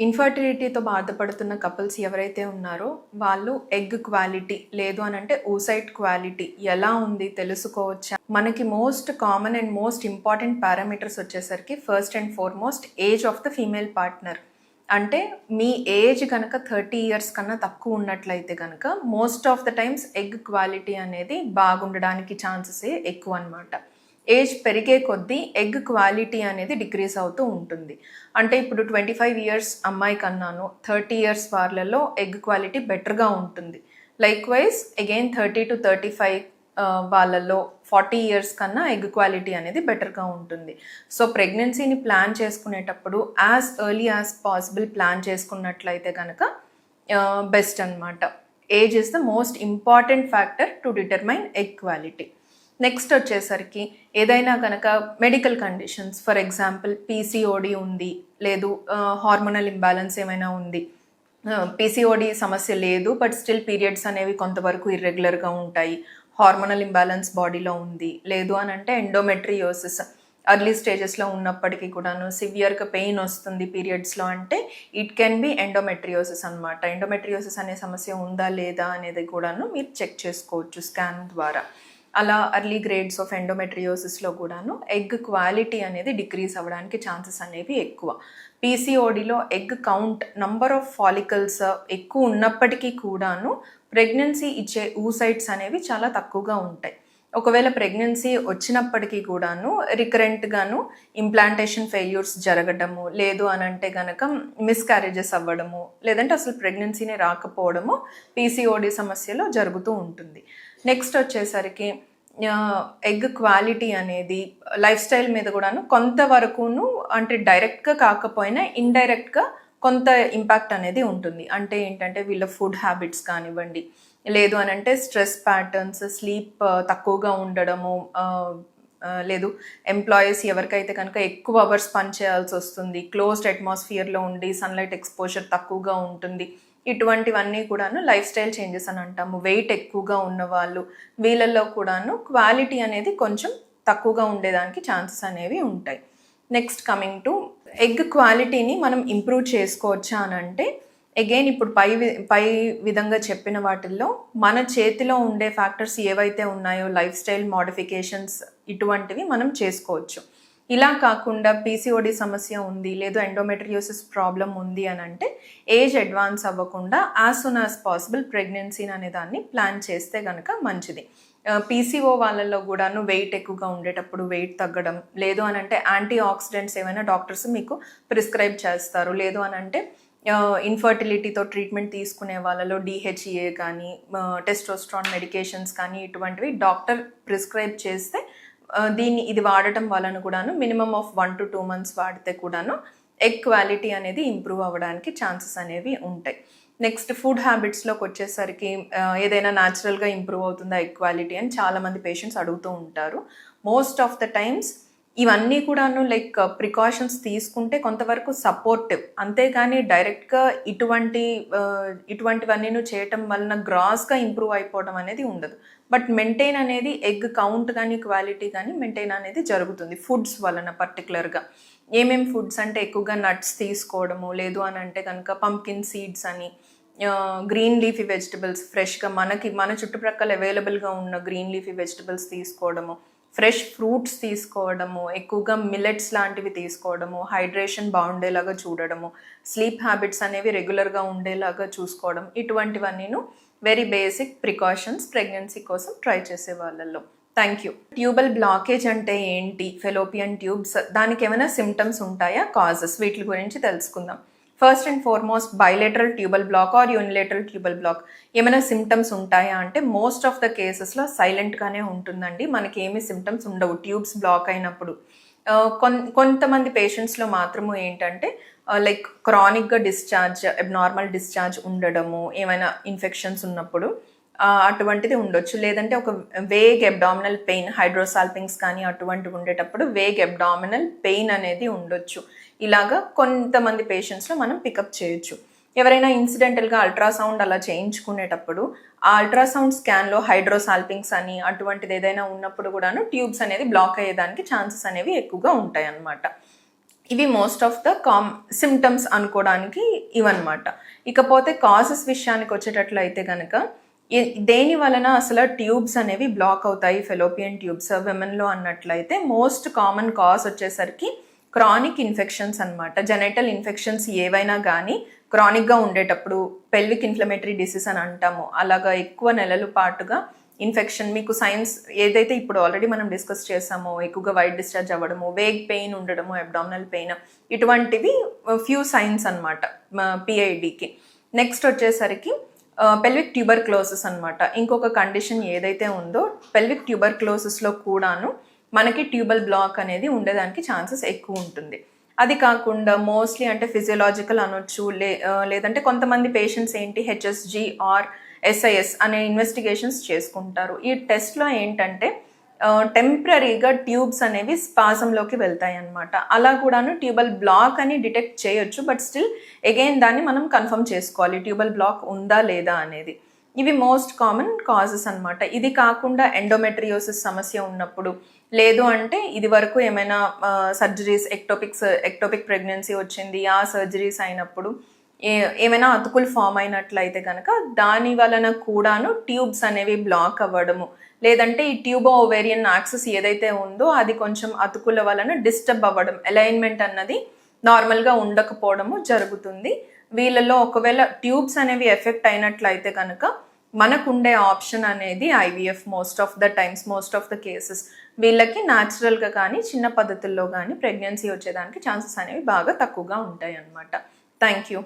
ఇన్ఫర్టిలిటీతో బాధపడుతున్న కపుల్స్ ఎవరైతే ఉన్నారో వాళ్ళు ఎగ్ క్వాలిటీ లేదు అని అంటే oocyte క్వాలిటీ ఎలా ఉంది తెలుసుకోవచ్చా? మనకి most common and most important parameters వచ్చేసరికి first and foremost age of the female partner. అంటే మీ ఏజ్ కనుక 30 ఇయర్స్ కన్నా తక్కువ ఉన్నట్లయితే కనుక most of the times egg quality అనేది బాగుండడానికి ఛాన్సెస్ ఎక్కువ అనమాట. ఏజ్ పెరిగే కొద్దీ ఎగ్ క్వాలిటీ అనేది డిక్రీజ్ అవుతూ ఉంటుంది. అంటే ఇప్పుడు 25 ఇయర్స్ అమ్మాయి కన్నాను 30 ఇయర్స్ వాళ్ళలో ఎగ్ క్వాలిటీ బెటర్గా ఉంటుంది. లైక్ వైజ్ అగైన్ 30 to 35 వాళ్ళలో 40 ఇయర్స్ కన్నా ఎగ్ క్వాలిటీ అనేది బెటర్గా ఉంటుంది. సో ప్రెగ్నెన్సీని ప్లాన్ చేసుకునేటప్పుడు as early as possible plan చేసుకున్నట్లయితే కనుక బెస్ట్ అనమాట. Age is the most important factor to determine egg quality. Next వచ్చేసరికి ఏదైనా కనుక medical conditions, for example PCOD ఉంది, లేదు హార్మోనల్ ఇంబ్యాలెన్స్ ఏమైనా ఉంది. పీసీఓడి సమస్య లేదు బట్ స్టిల్ పీరియడ్స్ అనేవి కొంతవరకు ఇర్రెగ్యులర్గా ఉంటాయి, హార్మోనల్ ఇంబ్యాలెన్స్ బాడీలో ఉంది, లేదు అని అంటే ఎండోమెట్రియోసిస్ అర్లీ స్టేజెస్లో ఉన్నప్పటికీ కూడాను సివియర్గా పెయిన్ వస్తుంది పీరియడ్స్లో అంటే ఇట్ కెన్ బి ఎండోమెట్రియోసిస్ అనమాట. ఎండోమెట్రియోసిస్ అనే సమస్య ఉందా లేదా అనేది కూడాను మీరు చెక్ చేసుకోవచ్చు స్కాన్ ద్వారా. అలా అర్లీ గ్రేడ్స్ ఆఫ్ ఎండోమెట్రియోసిస్లో కూడాను ఎగ్ క్వాలిటీ అనేది డిక్రీజ్ అవ్వడానికి ఛాన్సెస్ అనేవి ఎక్కువ. పీసీఓడిలో egg count, number of follicles ఎక్కువ ఉన్నప్పటికీ కూడాను ప్రెగ్నెన్సీ ఇచ్చే oocytes అనేవి చాలా తక్కువగా ఉంటాయి. ఒకవేళ ప్రెగ్నెన్సీ వచ్చినప్పటికీ కూడాను రికరెంట్గాను ఇంప్లాంటేషన్ ఫెయిల్యూర్స్ జరగడము, లేదు అని అంటే కనుక మిస్క్యారేజెస్ అవ్వడము, లేదంటే అసలు ప్రెగ్నెన్సీనే రాకపోవడము పీసీఓడి సమస్యలో జరుగుతూ ఉంటుంది. నెక్స్ట్ వచ్చేసరికి ఎగ్ క్వాలిటీ అనేది లైఫ్ స్టైల్ మీద కూడాను కొంతవరకును, అంటే డైరెక్ట్గా కాకపోయినా ఇండైరెక్ట్గా కొంత ఇంపాక్ట్ అనేది ఉంటుంది. అంటే ఏంటంటే వీళ్ళ ఫుడ్ హ్యాబిట్స్ కానివ్వండి, లేదు అని అంటే స్ట్రెస్ ప్యాటర్న్స్, స్లీప్ తక్కువగా ఉండడము, లేదు ఎంప్లాయీస్ ఎవరికైతే కనుక ఎక్కువ అవర్స్ పని చేయాల్సి వస్తుంది, క్లోజ్డ్ అట్మాస్ఫియర్లో ఉండి సన్లైట్ ఎక్స్పోజర్ తక్కువగా ఉంటుంది, ఇటువంటివన్నీ కూడాను లైఫ్ స్టైల్ చేంజెస్ అని అంటాము. వెయిట్ ఎక్కువగా ఉన్న వాళ్ళు వీళ్ళల్లో కూడాను క్వాలిటీ అనేది కొంచెం తక్కువగా ఉండేదానికి ఛాన్సెస్ అనేవి ఉంటాయి. నెక్స్ట్ కమింగ్ టు ఎగ్ క్వాలిటీని మనం ఇంప్రూవ్ చేసుకోవచ్చా అని అంటే అగైన్ ఇప్పుడు పై విధంగా చెప్పిన వాటిల్లో మన చేతిలో ఉండే ఫ్యాక్టర్స్ ఏవైతే ఉన్నాయో లైఫ్ స్టైల్ మోడిఫికేషన్స్ ఇటువంటివి మనం చేసుకోవచ్చు. ఇలా కాకుండా పీసీఓడి సమస్య ఉంది, లేదు ఎండోమెట్రియోసిస్ ప్రాబ్లం ఉంది అని అంటే ఏజ్ అడ్వాన్స్ అవ్వకుండా యాజ్ సూన్ యాజ్ పాసిబుల్ ప్రెగ్నెన్సీని అనే దాన్ని ప్లాన్ చేస్తే కనుక మంచిది. పీసీఓ వాళ్ళల్లో కూడాను వెయిట్ ఎక్కువగా ఉండేటప్పుడు వెయిట్ తగ్గడం, లేదు అని అంటే యాంటీ ఆక్సిడెంట్స్ ఏమైనా డాక్టర్స్ మీకు ప్రిస్క్రైబ్ చేస్తారు, లేదు అని అంటే ఇన్ఫర్టిలిటీతో ట్రీట్మెంట్ తీసుకునే వాళ్ళలో డిహెచ్ఏ కానీ టెస్టోస్ట్రాన్ మెడికేషన్స్ కానీ ఇటువంటివి డాక్టర్ ప్రిస్క్రైబ్ చేస్తే ఇది వాడటం వలన కూడాను మినిమం ఆఫ్ 1 to 2 months వాడితే కూడాను ఎగ్ క్వాలిటీ అనేది ఇంప్రూవ్ అవ్వడానికి ఛాన్సెస్ అనేవి ఉంటాయి. నెక్స్ట్ ఫుడ్ హ్యాబిట్స్లోకి వచ్చేసరికి ఏదైనా న్యాచురల్గా ఇంప్రూవ్ అవుతుందా ఎగ్ క్వాలిటీ అని చాలామంది పేషెంట్స్ అడుగుతూ ఉంటారు. మోస్ట్ ఆఫ్ ద టైమ్స్ ఇవన్నీ కూడాను లైక్ ప్రికాషన్స్ తీసుకుంటే కొంతవరకు సపోర్టివ్, అంతేగాని డైరెక్ట్గా ఇటువంటివన్నీ చేయటం వలన గ్రాస్గా ఇంప్రూవ్ అయిపోవడం అనేది ఉండదు. బట్ మెయింటైన్ అనేది ఎగ్ కౌంట్ కానీ క్వాలిటీ కానీ మెయింటైన్ అనేది జరుగుతుంది ఫుడ్స్ వలన. పర్టికులర్గా ఏమేమి ఫుడ్స్ అంటే ఎక్కువగా నట్స్ తీసుకోవడము, లేదు అని అంటే కనుక పంకిన్ సీడ్స్ అని, గ్రీన్ లీఫీ వెజిటబుల్స్ ఫ్రెష్గా మన చుట్టుప్రక్కల అవైలబుల్గా ఉన్న గ్రీన్ లీఫీ వెజిటబుల్స్ తీసుకోవడము, ఫ్రెష్ ఫ్రూట్స్ తీసుకోవడము, ఎక్కువగా మిల్లెట్స్ లాంటివి తీసుకోవడము, హైడ్రేషన్ బాగుండేలాగా చూడడము, స్లీప్ హ్యాబిట్స్ అనేవి రెగ్యులర్గా ఉండేలాగా చూసుకోవడం, ఇటువంటివన్నీను వెరీ బేసిక్ ప్రికాషన్స్ ప్రెగ్నెన్సీ కోసం ట్రై చేసే వాళ్ళల్లో. Thank you. ట్యూబల్ బ్లాకేజ్ అంటే ఏంటి, ఫెలోపియన్ ట్యూబ్స్, దానికి ఏమైనా సిమ్టమ్స్ ఉంటాయా, కాజెస్, వీటి గురించి తెలుసుకుందాం. First and foremost bilateral tubal block or unilateral tubal block ఏమైనా సిమ్టమ్స్ ఉంటాయా అంటే మోస్ట్ ఆఫ్ ద కేసెస్లో సైలెంట్గానే ఉంటుందండి, మనకి ఏమీ సిమ్టమ్స్ ఉండవు ట్యూబ్స్ బ్లాక్ అయినప్పుడు. కొంతమంది పేషెంట్స్లో మాత్రము ఏంటంటే లైక్ క్రానిక్గా డిశ్చార్జ్, అబ్నార్మల్ డిశ్చార్జ్ ఉండడము, ఏమైనా ఇన్ఫెక్షన్స్ ఉన్నప్పుడు అటువంటిది ఉండొచ్చు, లేదంటే ఒక వేగ్ అబ్డామినల్ పెయిన్, హైడ్రోసాల్పింగ్స్ కానీ అటువంటివి ఉండేటప్పుడు వేగ్ అబ్డామినల్ పెయిన్ అనేది ఉండొచ్చు. ఇలాగా కొంతమంది పేషెంట్స్లో మనం పికప్ చేయొచ్చు. ఎవరైనా ఇన్సిడెంటల్గా అల్ట్రాసౌండ్ అలా చేయించుకునేటప్పుడు ఆ అల్ట్రాసౌండ్ స్కాన్లో హైడ్రోసాల్పింగ్స్ అని అటువంటిది ఏదైనా ఉన్నప్పుడు కూడాను ట్యూబ్స్ అనేది బ్లాక్ అయ్యేదానికి ఛాన్సెస్ అనేవి ఎక్కువగా ఉంటాయి అన్నమాట. ఇవి మోస్ట్ ఆఫ్ ద సిమ్టమ్స్ అనుకోవడానికి ఇవన్నమాట. ఇకపోతే కాజెస్ విషయానికి వచ్చేటట్లయితే కనుక దేని వలన అసలు ట్యూబ్స్ అనేవి బ్లాక్ అవుతాయి, ఫెలోపియన్ ట్యూబ్స్ విమెన్లో అన్నట్లయితే మోస్ట్ కామన్ కాజ్ వచ్చేసరికి క్రానిక్ ఇన్ఫెక్షన్స్ అనమాట. జెనైటల్ ఇన్ఫెక్షన్స్ ఏవైనా కానీ క్రానిక్గా ఉండేటప్పుడు పెల్విక్ ఇన్ఫ్లమేటరీ డిసీజ్ అని అంటాము. అలాగా ఎక్కువ నెలల పాటుగా ఇన్ఫెక్షన్, మీకు సైన్స్ ఏదైతే ఇప్పుడు ఆల్రెడీ మనం డిస్కస్ చేసామో, ఎక్కువగా వైట్ డిశ్చార్జ్ అవ్వడము, వేగ్ పెయిన్ ఉండడము, అబ్డామినల్ పెయిన్, ఇటువంటివి ఫ్యూ సైన్స్ అనమాట పిఐడికి. నెక్స్ట్ వచ్చేసరికి పెల్విక్ ట్యూబర్క్లోసిస్ అనమాట. ఇంకొక కండిషన్ ఏదైతే ఉందో పెల్విక్ ట్యూబర్క్లోసిస్లో కూడాను మనకి ట్యూబల్ బ్లాక్ అనేది ఉండేదానికి ఛాన్సెస్ ఎక్కువ ఉంటుంది. అది కాకుండా మోస్ట్లీ అంటే ఫిజియలాజికల్ అనొచ్చు, లేదంటే కొంతమంది పేషెంట్స్ ఏంటి హెచ్ఎస్జి ఆర్ ఎస్ఐఎస్ అనే ఇన్వెస్టిగేషన్స్ చేసుకుంటారు. ఈ టెస్ట్లో ఏంటంటే టెంపరీగా ట్యూబ్స్ అనేవి స్పాజంలోకి వెళ్తాయి అన్నమాట. అలా కూడాను ట్యూబల్ బ్లాక్ అని డిటెక్ట్ చేయొచ్చు, బట్ స్టిల్ అగైన్ దాన్ని మనం కన్ఫర్మ్ చేసుకోవాలి ట్యూబల్ బ్లాక్ ఉందా లేదా అనేది. ఇవి మోస్ట్ కామన్ కాజెస్ అనమాట. ఇది కాకుండా ఎండోమెట్రియోసిస్ సమస్య ఉన్నప్పుడు, లేదు అంటే ఇది వరకు ఏమైనా సర్జరీస్, ఎక్టోపిక్ ప్రెగ్నెన్సీ వచ్చింది, ఆ సర్జరీస్ అయినప్పుడు ఏమైనా అతుకులు ఫామ్ అయినట్లయితే కనుక దాని వలన కూడాను ట్యూబ్స్ అనేవి బ్లాక్ అవ్వడము, లేదంటే ఈ ట్యూబో ఓవేరియన్ యాక్సెస్ ఏదైతే ఉందో అది కొంచెం అతుకుల వలన డిస్టర్బ్ అవ్వడం, అలైన్మెంట్ అన్నది నార్మల్గా ఉండకపోవడము జరుగుతుంది. వీళ్ళలో ఒకవేళ ట్యూబ్స్ అనేవి ఎఫెక్ట్ అయినట్లయితే కనుక మనకు ఉండే ఆప్షన్ అనేది IVF. Most of the cases వీళ్ళకి న్యాచురల్గా కానీ చిన్న పద్ధతుల్లో కానీ ప్రెగ్నెన్సీ వచ్చేదానికి ఛాన్సెస్ అనేవి బాగా తక్కువగా ఉంటాయి అన్నమాట. Thank you.